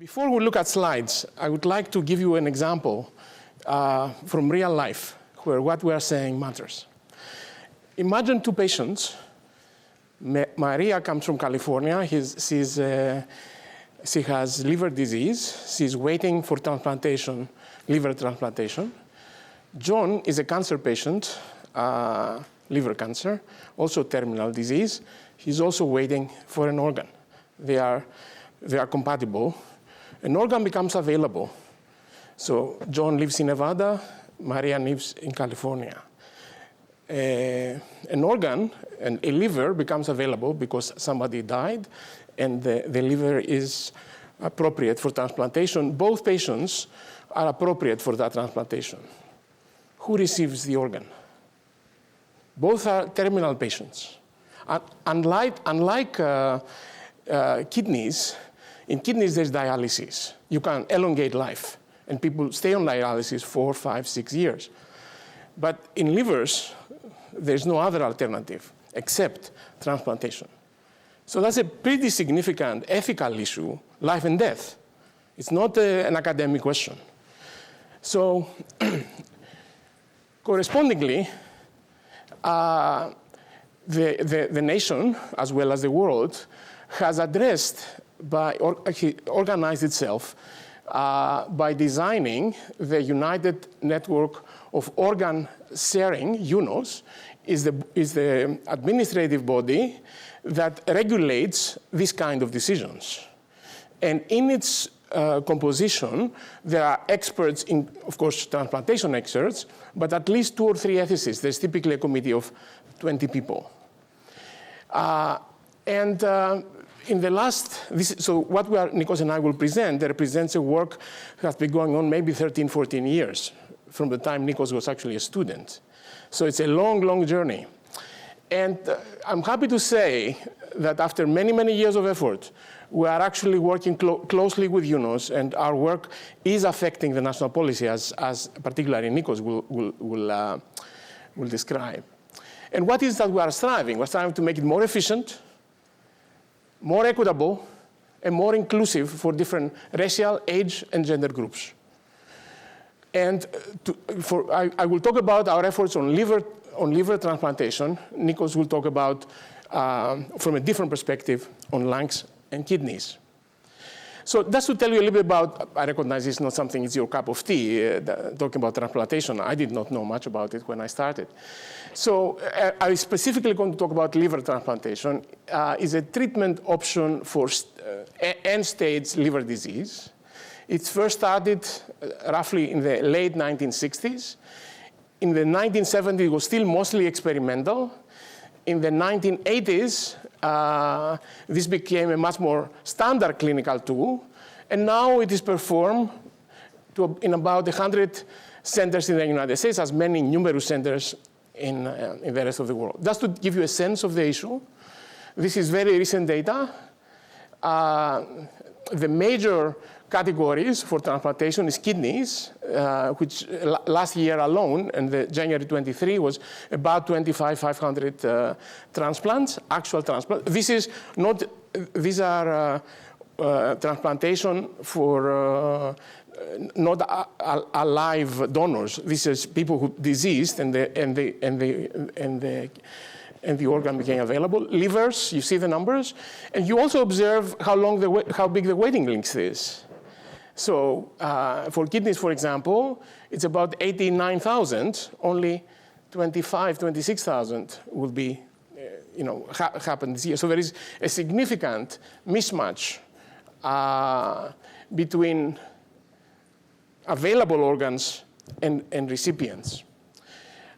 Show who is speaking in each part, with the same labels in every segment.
Speaker 1: Before we look at slides, I would like to give you an example from real life where what we are saying matters. Imagine two patients. Maria comes from California. She has liver disease. She's waiting for transplantation, liver transplantation. John is a cancer patient, liver cancer, also terminal disease. He's also waiting for an organ. They are compatible. An organ becomes available. So John lives in Nevada, Maria lives in California. An organ, a liver becomes available because somebody died, and the liver is appropriate for transplantation. Both patients are appropriate for that transplantation. Who receives the organ? Both are terminal patients. Unlike kidneys, in kidneys there's dialysis. You can elongate life, and people stay on dialysis 4, 5, 6 years. But in livers, there's no other alternative except transplantation. So that's a pretty significant ethical issue, life and death. It's not an academic question. So correspondingly, the nation, as well as the world, has addressed organized itself by designing the United Network of Organ Sharing, UNOS, is the administrative body that regulates this kind of decisions. And in its composition, there are experts in, of course, transplantation experts, but at least 2 or 3 ethicists. There's typically a committee of 20 people. In the last, so what Nikos and I will present, represents a work that has been going on maybe 13, 14 years from the time Nikos was actually a student. So it's a long, long journey. And I'm happy to say that after many, many years of effort, we are actually working closely with UNOS, and our work is affecting the national policy, as particularly Nikos will describe. And what is that we are striving? We're striving to make it more efficient, more equitable, and more inclusive for different racial, age, and gender groups. And I will talk about our efforts on liver transplantation. Nikos will talk about, from a different perspective, on lungs and kidneys. So just to tell you a little bit about, I recognize it's not something, it's your cup of tea, talking about transplantation. I did not know much about it when I started. So I specifically going to talk about liver transplantation. Is a treatment option for end-stage liver disease. It first started roughly in the late 1960s. In the 1970s, it was still mostly experimental. In the 1980s, this became a much more standard clinical tool. And now it is performed in about 100 centers in the United States, as many numerous centers in the rest of the world. Just to give you a sense of the issue, this is very recent data. The major categories for transplantation is kidneys, which last year alone, and the January 23, was about 25,500 transplants, actual transplants. These are transplantation for not alive donors. This is people who deceased and the organ became available. Livers, you see the numbers, and you also observe how big the waiting list is. So for kidneys, for example, it's about 89,000. Only 26,000 will be, happen this year. So there is a significant mismatch between available organs and recipients.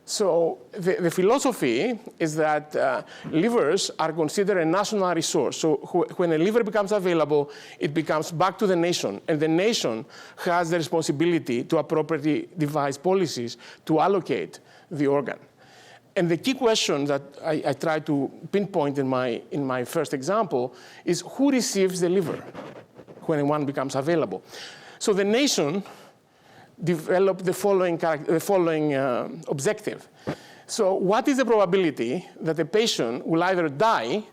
Speaker 1: So the philosophy is that livers are considered a national resource. So when a liver becomes available, it becomes back to the nation. And the nation has the responsibility to appropriately devise policies to allocate the organ. And the key question that I try to pinpoint in my first example is who receives the liver when one becomes available. So the nation developed the following objective. So what is the probability that the patient will either die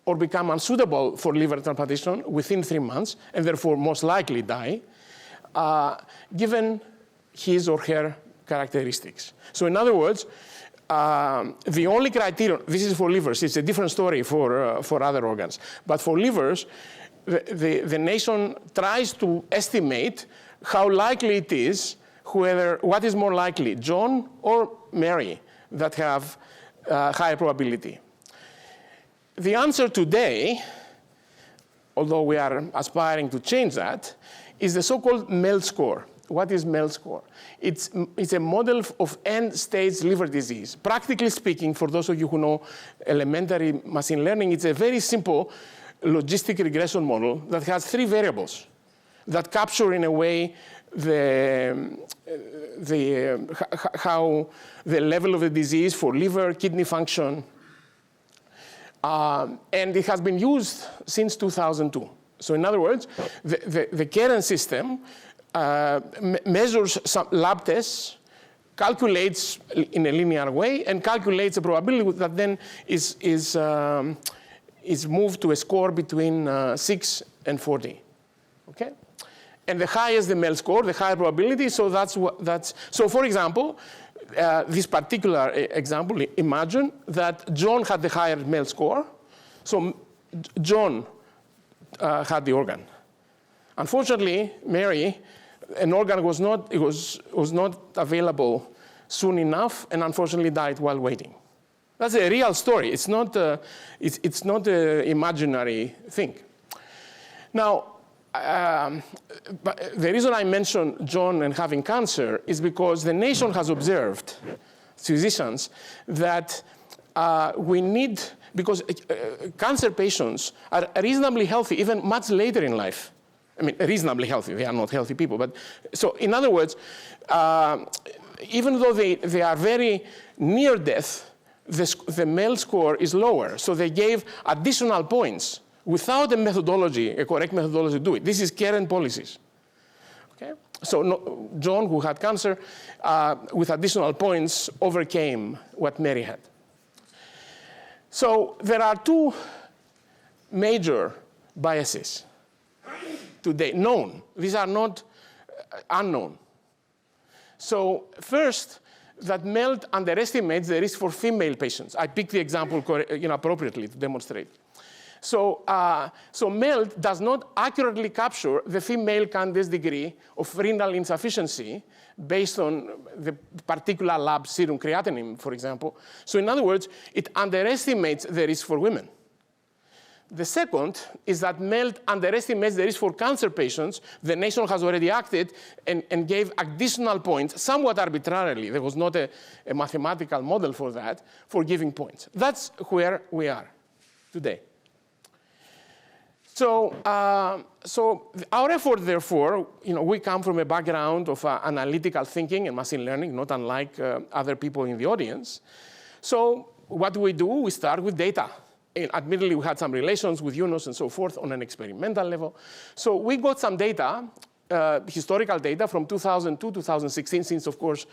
Speaker 1: or become unsuitable for liver transplantation within 3 months, and therefore most likely die, given his or her characteristics. So in other words, the only criterion, this is for livers, it's a different story for other organs, but for livers, the nation tries to estimate how likely it is, what is more likely, John or Mary, that have higher probability. The answer today, although we are aspiring to change that, is the so-called MELD score. What is MELD score? It's a model of end-stage liver disease. Practically speaking, for those of you who know elementary machine learning, it's a very simple logistic regression model that has 3 variables that capture, in a way, how the level of the disease for liver, kidney function, and it has been used since 2002. So in other words, the current system measures some lab tests, calculates in a linear way, and calculates a probability that then is moved to a score between 6 and 40. Okay? And the higher the MELD score, the higher probability. So so for example, this particular example, imagine that John had the higher MELD score. So John had the organ. Unfortunately, Mary, an organ was not available soon enough, and unfortunately died while waiting. That's a real story. It's not an imaginary thing. Now, but the reason I mention John and having cancer is because the nation has observed, physicians, that we need, because cancer patients are reasonably healthy, even much later in life. I mean, reasonably healthy. They are not healthy people. But so, in other words, even though they are very near death, the MELD score is lower. So they gave additional points without a methodology, a correct methodology to do it. This is current policies. Okay? So John, who had cancer, with additional points, overcame what Mary had. So there are 2 major biases today, known. These are not unknown. So first, that MELD underestimates the risk for female patients. I picked the example appropriately to demonstrate. So MELD does not accurately capture the female candidate's degree of renal insufficiency based on the particular lab serum creatinine, for example. So in other words, it underestimates the risk for women. The second is that MELD underestimates the risk for cancer patients. The nation has already acted and gave additional points, somewhat arbitrarily. There was not a mathematical model for that, for giving points. That's where we are today. So our effort, therefore, we come from a background of analytical thinking and machine learning, not unlike other people in the audience. So what do? We start with data. And admittedly, we had some relations with UNOS and so forth on an experimental level. So we got some data, historical data from 2002, 2016, since, of course,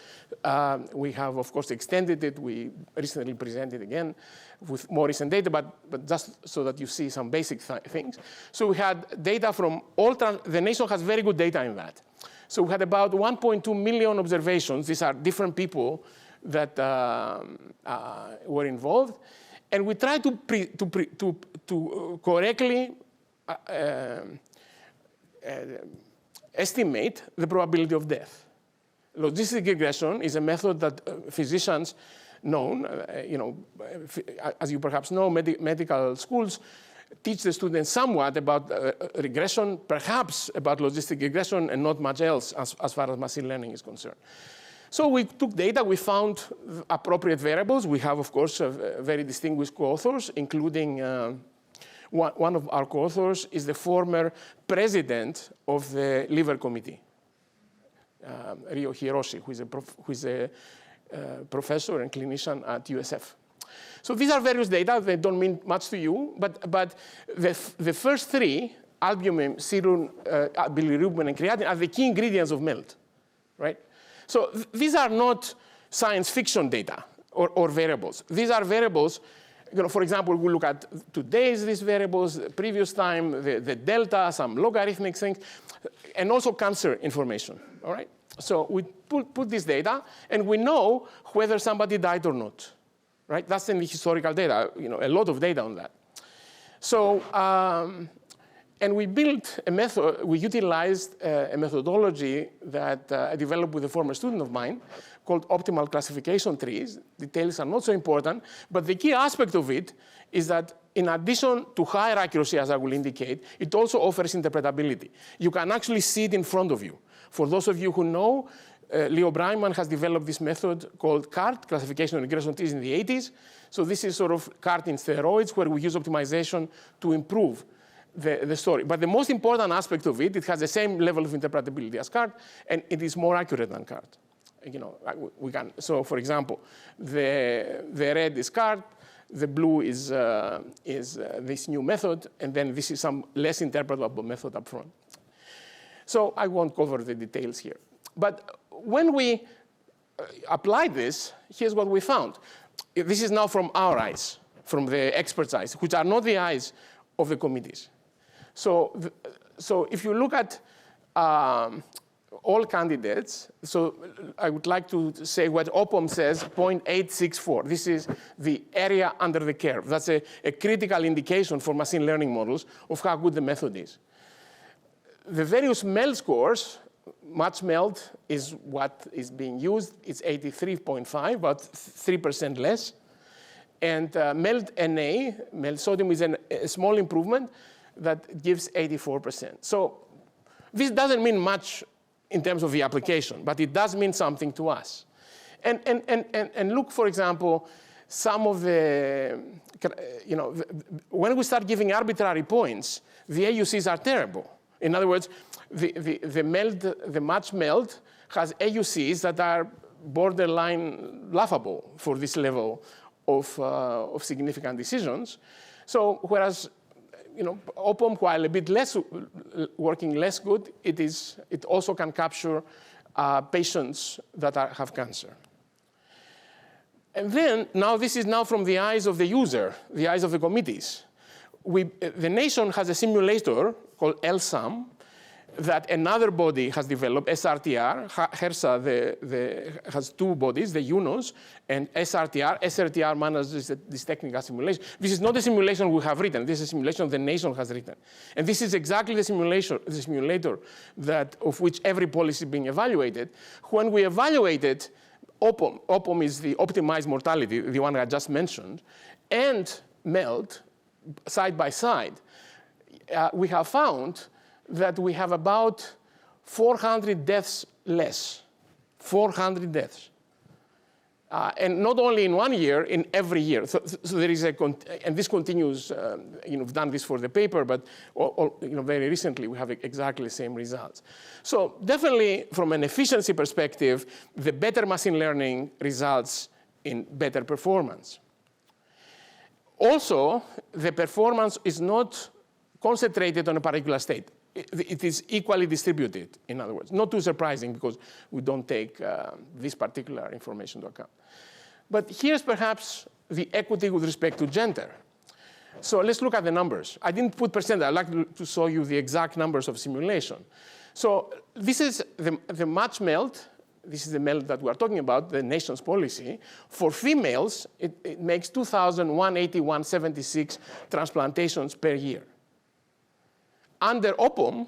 Speaker 1: we have, of course, extended it. We recently presented again with more recent data, but just so that you see some basic things. So we had data from the nation has very good data in that. So we had about 1.2 million observations. These are different people that were involved. And we try to correctly estimate the probability of death. Logistic regression is a method that physicians known, as you perhaps know, medical schools teach the students somewhat about regression, perhaps about logistic regression, and not much else as far as machine learning is concerned. So we took data, we found appropriate variables. We have, of course, very distinguished co-authors, including one of our co-authors is the former president of the liver committee, Rio Hiroshi, who is a professor and clinician at USF. So these are various data. They don't mean much to you, but the first 3, albumin, serum, bilirubin, and creatinine, are the key ingredients of MELD, right? So these are not science fiction data or variables. These are variables for example, we look at today's these variables, the previous time, the delta, some logarithmic things, and also cancer information, all right? So we put this data, and we know whether somebody died or not, right? That's in the historical data, a lot of data on that. So, and we built a method, we utilized a methodology that I developed with a former student of mine called optimal classification trees. Details are not so important, but the key aspect of it is that in addition to higher accuracy, as I will indicate, it also offers interpretability. You can actually see it in front of you. For those of you who know, Leo Breiman has developed this method called CART, classification and regression trees, in the 80s. So this is sort of CART in steroids, where we use optimization to improve the story. But the most important aspect of it, it has the same level of interpretability as CART, and it is more accurate than CART. We can. So, for example, the red is CART, the blue is this new method, and then this is some less interpretable method up front. So I won't cover the details here. But when we applied this, here's what we found. This is now from our eyes, from the experts' eyes, which are not the eyes of the committees. So if you look at all candidates, so I would like to say what OPOM says, 0.864. This is the area under the curve. That's a critical indication for machine learning models of how good the method is. The various MELD scores, match MELD is what is being used. It's 83.5, about 3% less. And MELD NA, MELD sodium, is a small improvement that gives 84%. So this doesn't mean much in terms of the application, but it does mean something to us. And look, for example, some of the, when we start giving arbitrary points, the AUCs are terrible. In other words, the match MELD has AUCs that are borderline laughable for this level of significant decisions. So whereas, OPOM, while a bit less working less good, it also can capture patients that have cancer. And then now this is now from the eyes of the user, the eyes of the committees. The nation has a simulator called LSAM that another body has developed, SRTR. HRSA has two bodies, the UNOS and SRTR. SRTR manages this technical simulation. This is not a simulation we have written. This is a simulation the nation has written. And this is exactly the simulator of which every policy is being evaluated. When we evaluated OPOM is the optimized mortality, the one I just mentioned, and MELD, side by side, we have found that we have about 400 deaths less. 400 deaths. And not only in 1 year, in every year. So there is and this continues, we've done this for the paper, but very recently we have exactly the same results. So definitely from an efficiency perspective, the better machine learning results in better performance. Also, the performance is not concentrated on a particular state. It is equally distributed, in other words. Not too surprising because we don't take this particular information into account. But here's perhaps the equity with respect to gender. So let's look at the numbers. I didn't put percent. I'd like to show you the exact numbers of simulation. So this is the match MELD. This is the MELD that we're talking about, the nation's policy. For females, it makes 2,181.76 transplantations per year. Under OPOM,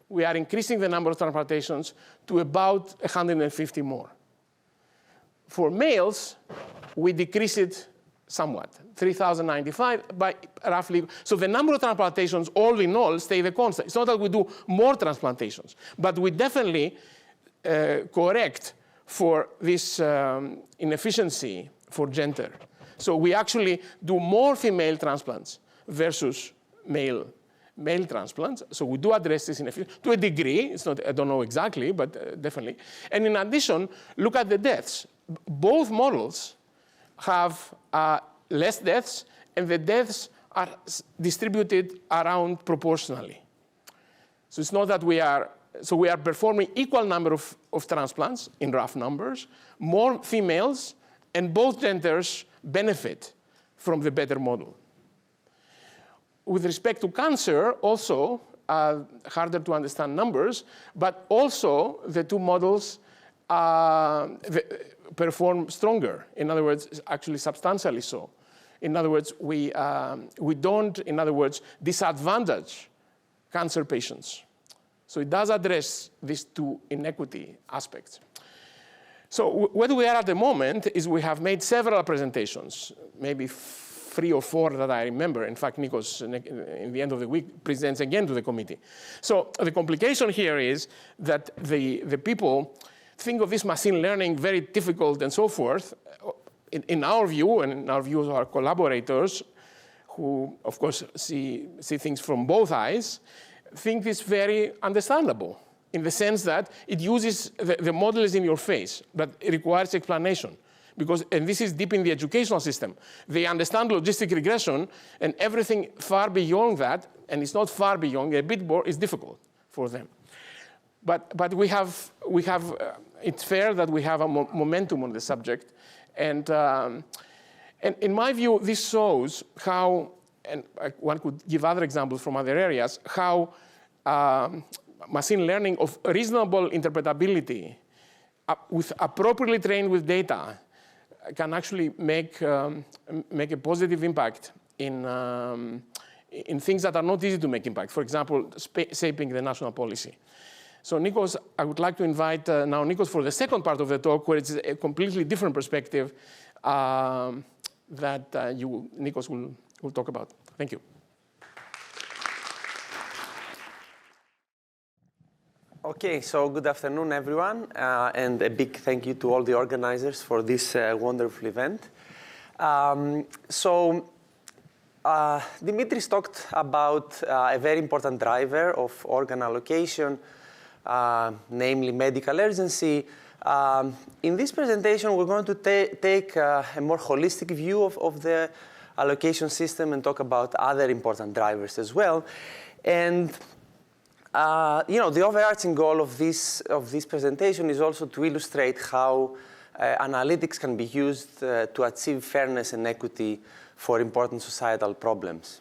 Speaker 1: we are increasing the number of transplantations to about 150 more. For males, we decrease it somewhat, 3,095 by roughly. So the number of transplantations, all in all, stay the constant. It's not that we do more transplantations, but we definitely correct for this inefficiency for gender. So we actually do more female transplants versus male transplants. So we do address this inefficiency to a degree. It's not, I don't know exactly, but definitely. And in addition, look at the deaths. Both models have less deaths, and the deaths are distributed around proportionally. So it's not that we are performing equal number of transplants in rough numbers, more females, and both genders benefit from the better model. With respect to cancer, also harder to understand numbers, but also the two models perform stronger. In other words, actually substantially so. In other words, we don't, in other words, disadvantage cancer patients. So it does address these two inequity aspects. So where we are at the moment is we have made several presentations, maybe 3 or 4 that I remember. In fact, Nikos, in the end of the week, presents again to the committee. So the complication here is that the people think of this machine learning very difficult and so forth. In our view, and in our view of our collaborators, who, of course, see things from both eyes, think it's very understandable in the sense that it uses, the model is in your face, but it requires explanation. Because, and this is deep in the educational system. They understand logistic regression, and everything far beyond that, and it's not far beyond, a bit more, is difficult for them. But we have it's fair that we have a momentum on the subject. And in my view, this shows how, and one could give other examples from other areas, how machine learning of reasonable interpretability with appropriately trained with data can actually make a positive impact in things that are not easy to make impact. For example, shaping the national policy. So Nikos, I would like to invite now Nikos for the second part of the talk, where it's a completely different perspective that Nikos will talk about. Thank you.
Speaker 2: Okay, so good afternoon, everyone, and a big thank you to all the organizers for this wonderful event. Dimitris talked about a very important driver of organ allocation, namely medical urgency. In this presentation, we're going to take a more holistic view of the allocation system and talk about other important drivers as well. And the overarching goal of this presentation is also to illustrate how analytics can be used to achieve fairness and equity for important societal problems.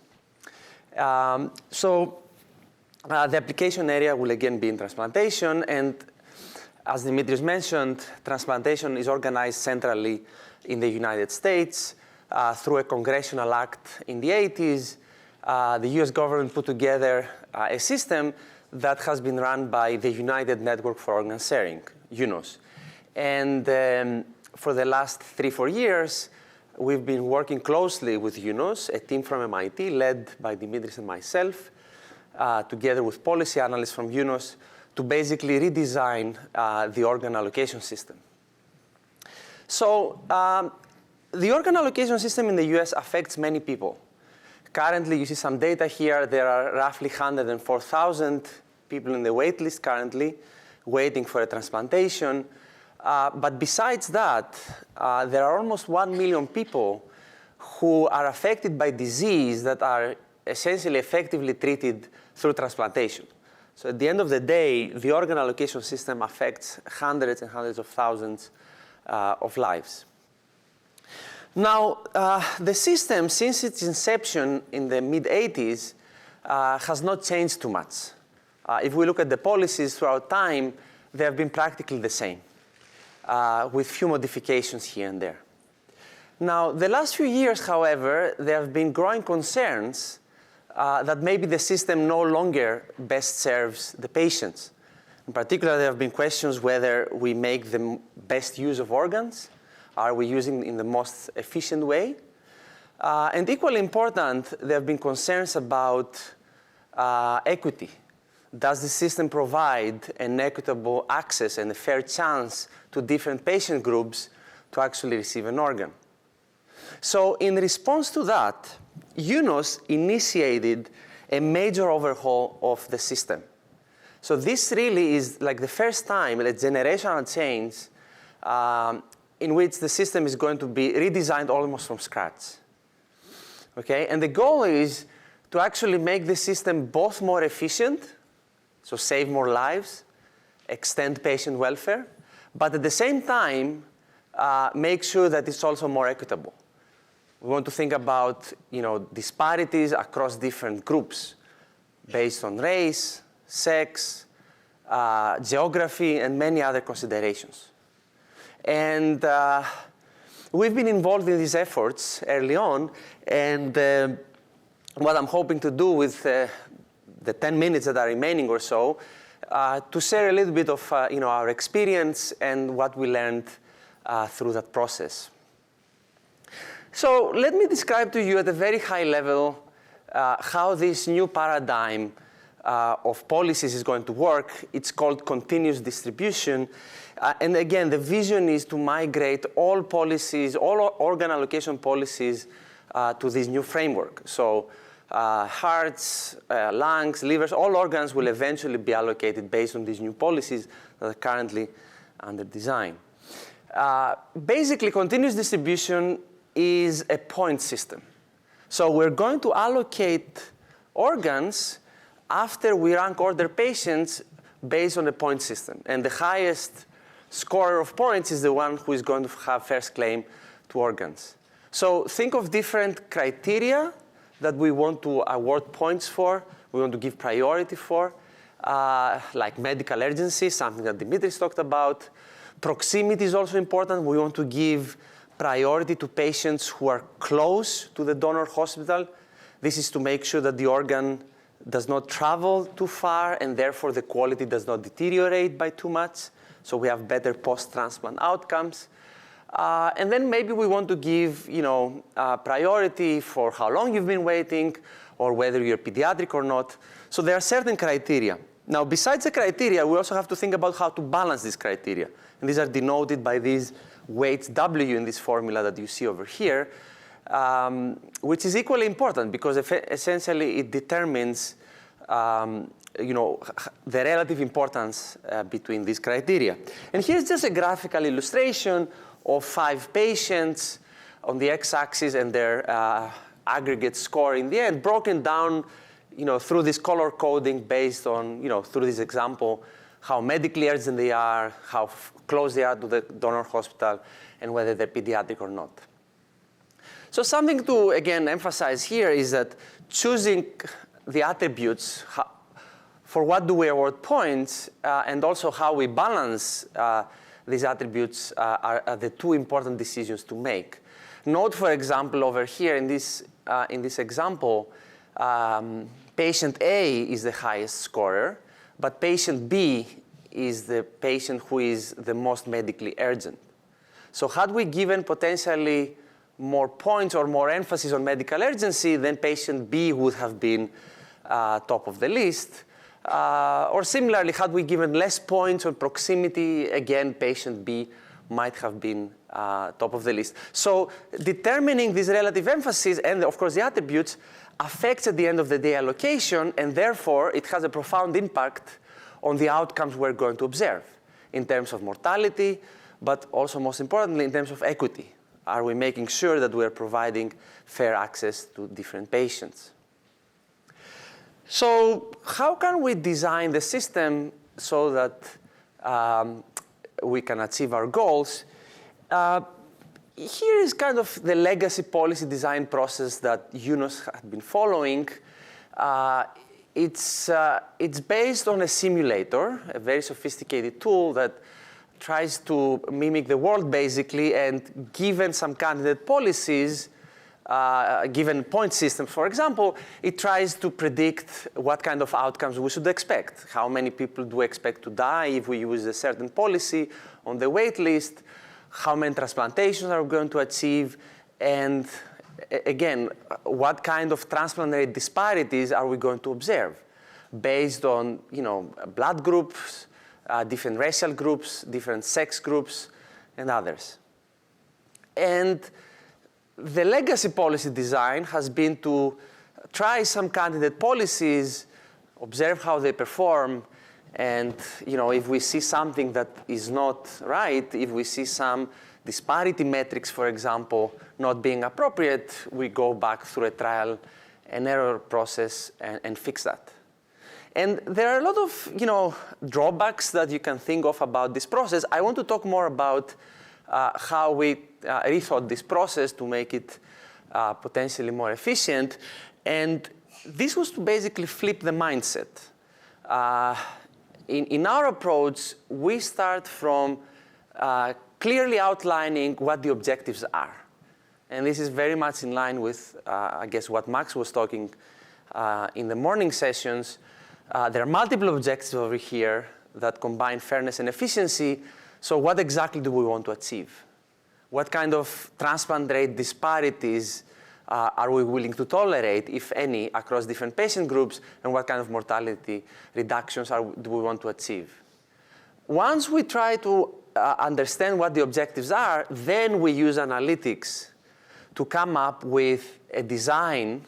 Speaker 2: The application area will again be in transplantation, and as Dimitris mentioned, transplantation is organized centrally in the United States through a congressional act in the 80s. The US government put together a system that has been run by the United Network for Organ Sharing, UNOS. And for the last 3-4 years, we've been working closely with UNOS, a team from MIT led by Dimitris and myself, together with policy analysts from UNOS, to basically redesign the organ allocation system. So the organ allocation system in the US affects many people. Currently, you see some data here. There are roughly 104,000 people in the wait list currently waiting for a transplantation. But besides that, there are almost 1 million people who are affected by disease that are essentially effectively treated through transplantation. So at the end of the day, the organ allocation system affects hundreds and hundreds of thousands of lives. Now, the system, since its inception in the mid-80s, has not changed too much. If we look at the policies throughout time, they have been practically the same, with few modifications here and there. Now, the last few years, however, there have been growing concerns that maybe the system no longer best serves the patients. In particular, there have been questions whether we make the best use of organs. Are we using in the most efficient way? And equally important, there have been concerns about equity. Does the system provide an equitable access and a fair chance to different patient groups to actually receive an organ? So in response to that, UNOS initiated a major overhaul of the system. So this really is like the first time, a generational change, in which the system is going to be redesigned almost from scratch. Okay? And the goal is to actually make the system both more efficient, so save more lives, extend patient welfare, but at the same time, make sure that it's also more equitable. We want to think about disparities across different groups based on race, sex, geography, and many other considerations. And we've been involved in these efforts early on, and what I'm hoping to do with the 10 minutes that are remaining or so, to share a little bit of our experience and what we learned through that process. So let me describe to you at a very high level how this new paradigm of policies is going to work. It's called continuous distribution. And again, the vision is to migrate all policies, all organ allocation policies to this new framework. So hearts, lungs, livers, all organs will eventually be allocated based on these new policies that are currently under design. Basically, continuous distribution is a point system. So we're going to allocate organs after we rank order patients based on a point system. And the highest scorer of points is the one who is going to have first claim to organs. So think of different criteria that we want to award points for, we want to give priority for, like medical urgency, something that Dimitris talked about. Proximity is also important. We want to give priority to patients who are close to the donor hospital. This is to make sure that the organ does not travel too far, and therefore the quality does not deteriorate by too much, so we have better post-transplant outcomes. And then maybe we want to give priority for how long you've been waiting, or whether you're pediatric or not. So there are certain criteria. Now, besides the criteria, we also have to think about how to balance these criteria. And these are denoted by these weights W in this formula that you see over here, which is equally important because essentially it determines the relative importance between these criteria. And here's just a graphical illustration of 5 patients on the x-axis and their aggregate score in the end, broken down through this color coding based on, through this example, how medically urgent they are, how close they are to the donor hospital, and whether they're pediatric or not. So something to, again, emphasize here is that choosing the attributes, for what do we award points, and also how we balance these attributes are the 2 important decisions to make. Note, for example, over here in this example, patient A is the highest scorer, but patient B is the patient who is the most medically urgent. So had we given potentially more points or more emphasis on medical urgency, then patient B would have been top of the list. Or similarly, had we given less points on proximity, again, patient B might have been top of the list. So determining this relative emphasis and, of course, the attributes affects, at the end of the day, allocation, and therefore it has a profound impact on the outcomes we're going to observe in terms of mortality, but also, most importantly, in terms of equity. Are we making sure that we're providing fair access to different patients? So how can we design the system so that we can achieve our goals? Here is kind of the legacy policy design process that UNOS had been following. It's based on a simulator, a very sophisticated tool that tries to mimic the world, basically, and given some candidate policies, given point systems, for example, it tries to predict what kind of outcomes we should expect. How many people do we expect to die if we use a certain policy on the wait list? How many transplantations are we going to achieve? And again, what kind of transplant disparities are we going to observe based on blood groups, different racial groups, different sex groups, and others. And the legacy policy design has been to try some candidate policies, observe how they perform, and if we see something that is not right, if we see some disparity metrics, for example, not being appropriate, we go back through a trial and error process and fix that. And there are a lot of drawbacks that you can think of about this process. I want to talk more about how we rethought this process to make it potentially more efficient. And this was to basically flip the mindset. In our approach, we start from clearly outlining what the objectives are. And this is very much in line with, I guess, what Max was talking in the morning sessions. There are multiple objectives over here that combine fairness and efficiency. So what exactly do we want to achieve? What kind of transplant rate disparities are we willing to tolerate, if any, across different patient groups, and what kind of mortality reductions do we want to achieve? Once we try to understand what the objectives are, then we use analytics to come up with a design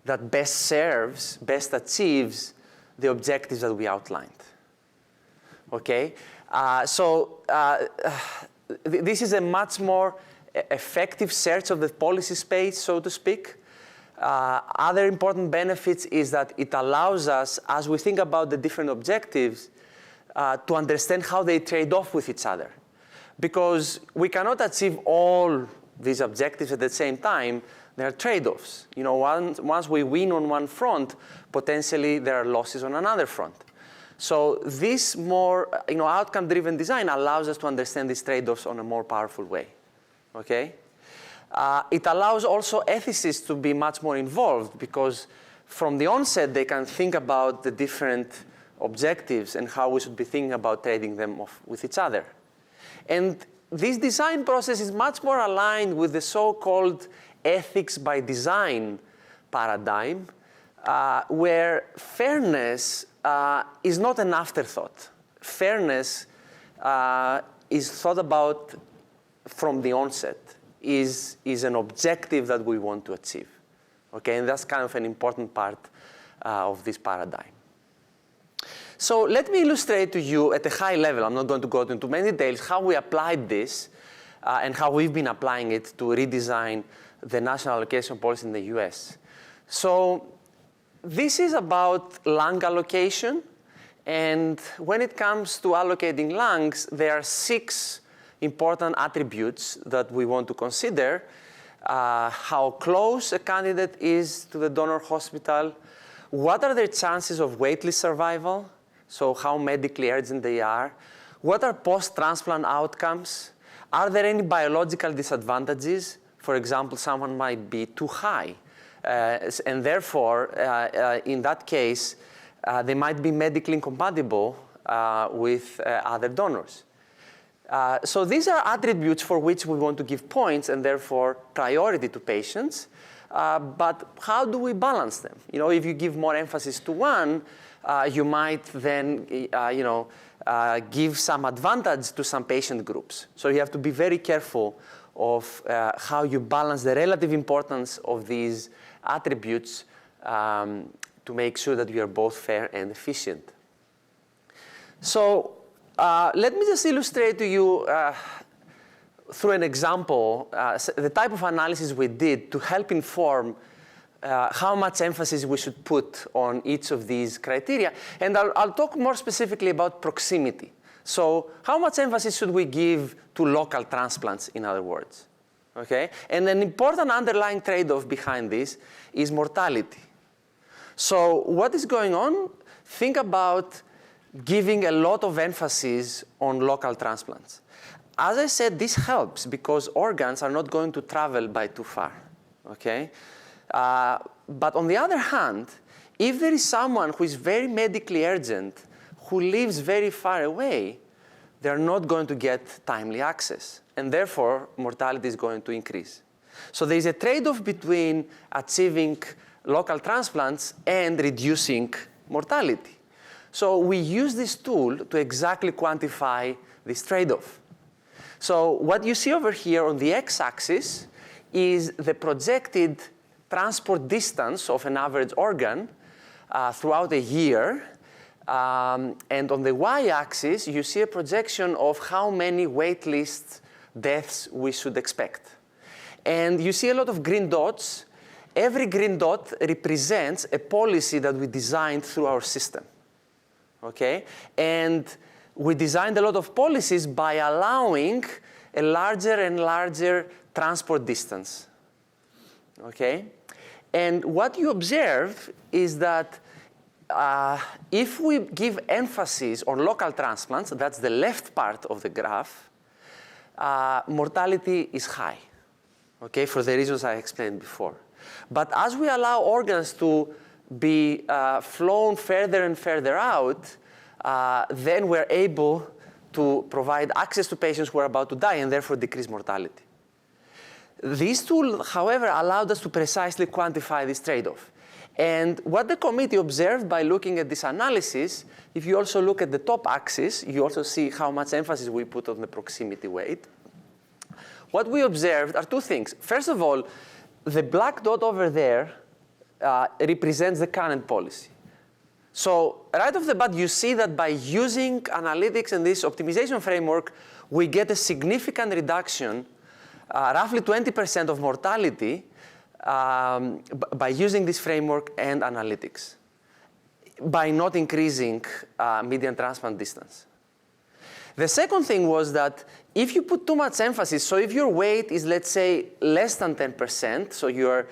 Speaker 2: that best serves, best achieves the objectives that we outlined. Okay? This is a much more effective search of the policy space, so to speak. Other important benefits is that it allows us, as we think about the different objectives, to understand how they trade off with each other. Because we cannot achieve all these objectives at the same time. There are trade-offs. You know, once we win on one front, potentially there are losses on another front. So this more outcome-driven design allows us to understand these trade-offs on a more powerful way. Okay? It allows also ethicists to be much more involved because from the onset they can think about the different objectives and how we should be thinking about trading them off with each other. And this design process is much more aligned with the so-called ethics by design paradigm, where fairness is not an afterthought. Fairness is thought about from the onset, is an objective that we want to achieve. Okay, and that's kind of an important part of this paradigm. So let me illustrate to you at a high level, I'm not going to go into many details, how we applied this and how we've been applying it to redesign the national allocation policy in the US. So this is about lung allocation. And when it comes to allocating lungs, there are 6 important attributes that we want to consider. How close a candidate is to the donor hospital. What are their chances of waitlist survival? So how medically urgent they are. What are post-transplant outcomes? Are there any biological disadvantages? For example, someone might be too high. And therefore, in that case, they might be medically incompatible with other donors. So these are attributes for which we want to give points and therefore priority to patients. But how do we balance them? You know, if you give more emphasis to one, you might then give some advantage to some patient groups. So you have to be very careful of how you balance the relative importance of these attributes to make sure that you are both fair and efficient. So let me just illustrate to you through an example the type of analysis we did to help inform how much emphasis we should put on each of these criteria. And I'll talk more specifically about proximity. So how much emphasis should we give to local transplants, in other words? Okay? And an important underlying trade-off behind this is mortality. So what is going on? Think about giving a lot of emphasis on local transplants. As I said, this helps because organs are not going to travel by too far. Okay? But on the other hand, if there is someone who is very medically urgent, who lives very far away, they're not going to get timely access. And therefore, mortality is going to increase. So there is a trade-off between achieving local transplants and reducing mortality. So we use this tool to exactly quantify this trade-off. So what you see over here on the x-axis is the projected transport distance of an average organ throughout a year. And on the y-axis, you see a projection of how many waitlist deaths we should expect. And you see a lot of green dots. Every green dot represents a policy that we designed through our system. Okay? And we designed a lot of policies by allowing a larger and larger transport distance. okay? And what you observe is that if we give emphasis on local transplants, that's the left part of the graph, mortality is high, okay, for the reasons I explained before. But as we allow organs to be flown further and further out, then we're able to provide access to patients who are about to die and therefore decrease mortality. This tool, however, allowed us to precisely quantify this trade-off. And what the committee observed by looking at this analysis, if you also look at the top axis, you also see how much emphasis we put on the proximity weight. What we observed are two things. First of all, the black dot over there represents the current policy. So right off the bat, you see that by using analytics and this optimization framework, we get a significant reduction, roughly 20% of mortality, by using this framework and analytics, by not increasing median transplant distance. The second thing was that if you put too much emphasis, so if your weight is, let's say, less than 10%, so you're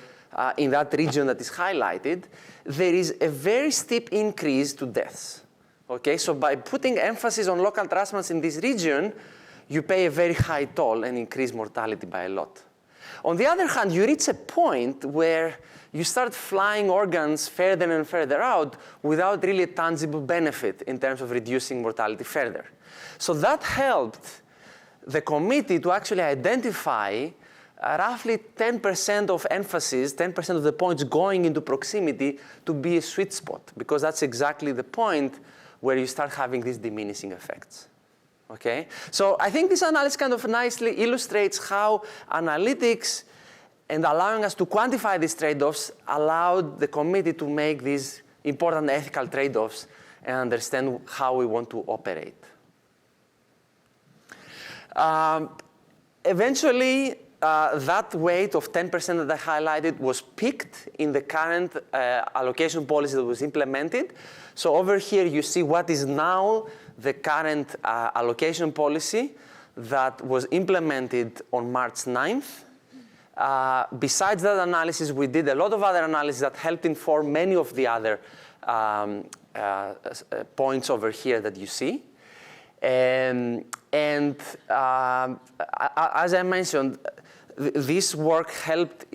Speaker 2: in that region that is highlighted, there is a very steep increase to deaths. Okay, so by putting emphasis on local transplants in this region, you pay a very high toll and increase mortality by a lot. On the other hand, you reach a point where you start flying organs further and further out without really a tangible benefit in terms of reducing mortality further. So that helped the committee to actually identify roughly 10% of emphasis, 10% of the points going into proximity to be a sweet spot, because that's exactly the point where you start having these diminishing effects. Okay? So I think this analysis kind of nicely illustrates how analytics and allowing us to quantify these trade-offs allowed the committee to make these important ethical trade-offs and understand how we want to operate. Eventually, that weight of 10% that I highlighted was picked in the current allocation policy that was implemented. So over here, you see what is now the current allocation policy that was implemented on March 9th. Besides that analysis, we did a lot of other analysis that helped inform many of the other points over here that you see. And as I mentioned, this work helped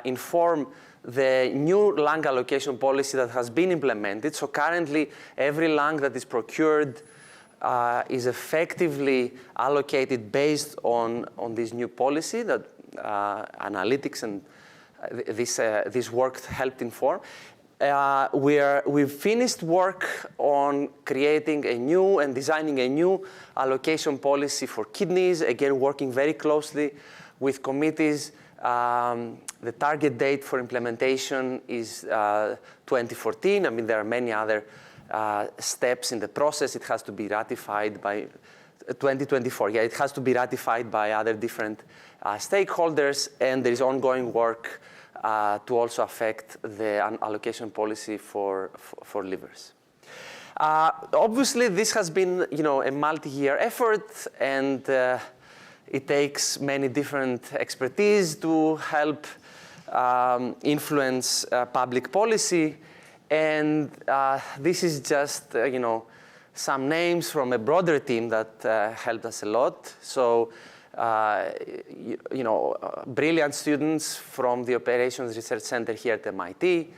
Speaker 2: inform the new lung allocation policy that has been implemented. So currently, every lung that is procured is effectively allocated based on this new policy that analytics and this work helped inform. We've finished work on creating a new and designing a new allocation policy for kidneys, again, working very closely with committees. The target date for implementation is 2014. I mean, there are many other steps in the process. It has to be ratified by 2024. Yeah, it has to be ratified by other different stakeholders, and there is ongoing work to also affect the allocation policy for livers. Obviously, this has been, a multi-year effort, and it takes many different expertise to help influence public policy. And this is just, some names from a broader team that helped us a lot. So, brilliant students from the Operations Research Center here at MIT.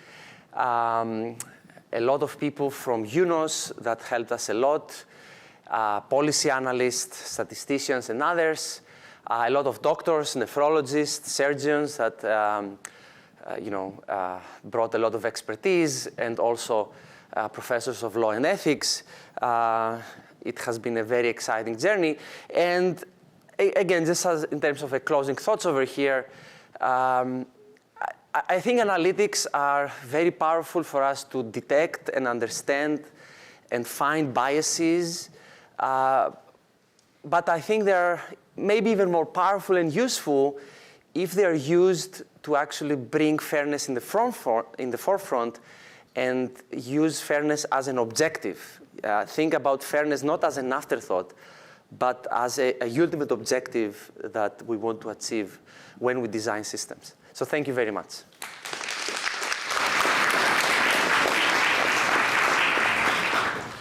Speaker 2: A lot of people from UNOS that helped us a lot. Policy analysts, statisticians, and others. A lot of doctors, nephrologists, surgeons that brought a lot of expertise, and also professors of law and ethics. It has been a very exciting journey. And again, just as in terms of closing thoughts over here, I think analytics are very powerful for us to detect and understand and find biases. But I think they're maybe even more powerful and useful if they're used to actually bring fairness in the forefront and use fairness as an objective. Think about fairness not as an afterthought, but as a ultimate objective that we want to achieve when we design systems. So thank you very much.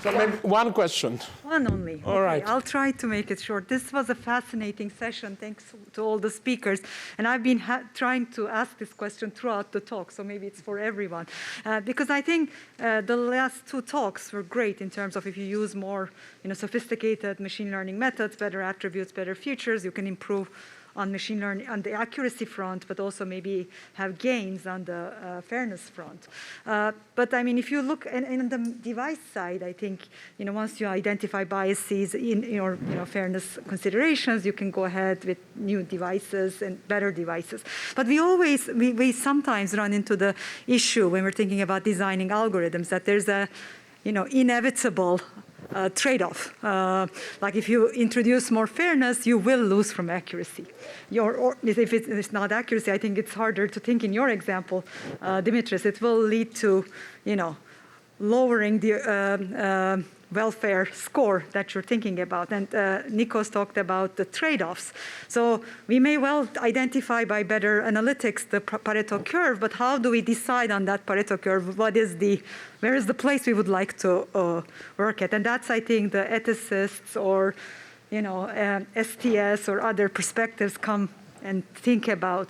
Speaker 1: So maybe one question.
Speaker 3: One only.
Speaker 1: All right.
Speaker 3: I'll try to make it short. This was a fascinating session. Thanks to all the speakers. And I've been trying to ask this question throughout the talk, so maybe it's for everyone. Because I think the last two talks were great in terms of if you use more sophisticated machine learning methods, better attributes, better features, you can improve on machine learning, on the accuracy front, but also maybe have gains on the fairness front. But I mean, if you look, and the device side, I think, once you identify biases in your fairness considerations, you can go ahead with new devices and better devices. But we sometimes run into the issue when we're thinking about designing algorithms that there's a, inevitable trade-off. Like if you introduce more fairness, you will lose from accuracy. Or if it's not accuracy, I think it's harder to think in your example, Dimitris. It will lead to, lowering the welfare score that you're thinking about. And Nikos talked about the trade-offs. So we may well identify by better analytics the Pareto curve, but how do we decide on that Pareto curve? Where is the place we would like to work at? And that's, I think, the ethicists or, STS or other perspectives come and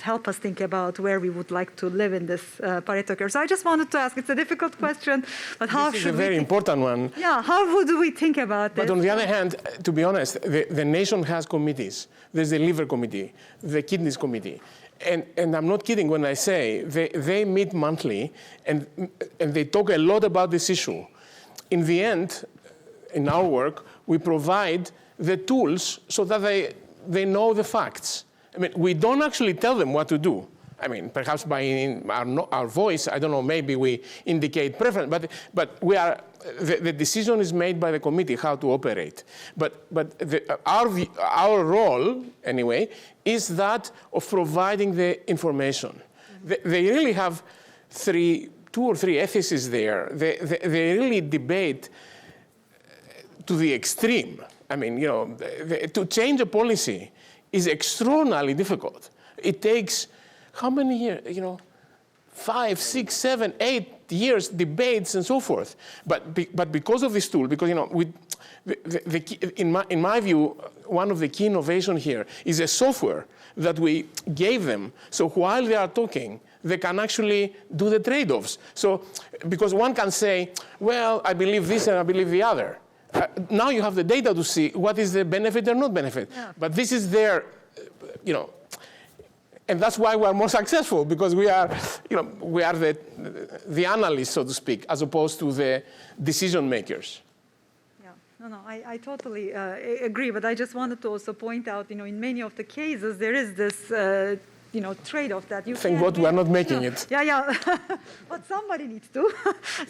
Speaker 3: help us think about where we would like to live in this Pareto curve. So I just wanted to ask, it's a difficult question, but how should we...
Speaker 1: This is a very important one.
Speaker 3: Yeah, how do we think about this?
Speaker 1: But on the other hand, to be honest, the nation has committees. There's the liver committee, the kidneys committee. And I'm not kidding when I say they meet monthly and they talk a lot about this issue. In the end, in our work, we provide the tools so that they know the facts. I mean, we don't actually tell them what to do. I mean, perhaps by our voice, I don't know, maybe we indicate preference, but the decision is made by the committee how to operate. But our role, anyway, is that of providing the information. They really have two or three ethicists there. They really debate to the extreme. I mean, to change a policy is extraordinarily difficult. It takes how many years? 5, 6, 7, 8 years, debates and so forth. But because of this tool, because in my view, one of the key innovations here is a software that we gave them. So while they are talking, they can actually do the trade-offs. So because one can say, well, I believe this and I believe the other. Now you have the data to see what is the benefit or not benefit. Yeah. But this is their, and that's why we are more successful, because we are the analysts, so to speak, as opposed to the decision makers.
Speaker 3: Yeah, no, I totally agree. But I just wanted to also point out, in many of the cases, there is this, trade-off that you
Speaker 1: thank God we are not making it.
Speaker 3: Yeah. But somebody needs to.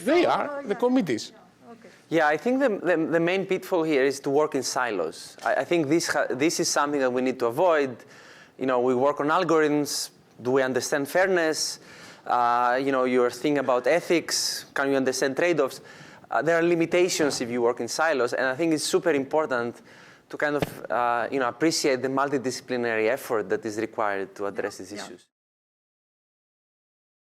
Speaker 1: They are, the committees.
Speaker 3: Yeah. Okay.
Speaker 2: Yeah, I think the main pitfall here is to work in silos. I think this is something that we need to avoid. We work on algorithms. Do we understand fairness? You're thinking about ethics. Can you understand trade-offs? There are limitations if you work in silos, and I think it's super important to kind of appreciate the multidisciplinary effort that is required to address these issues.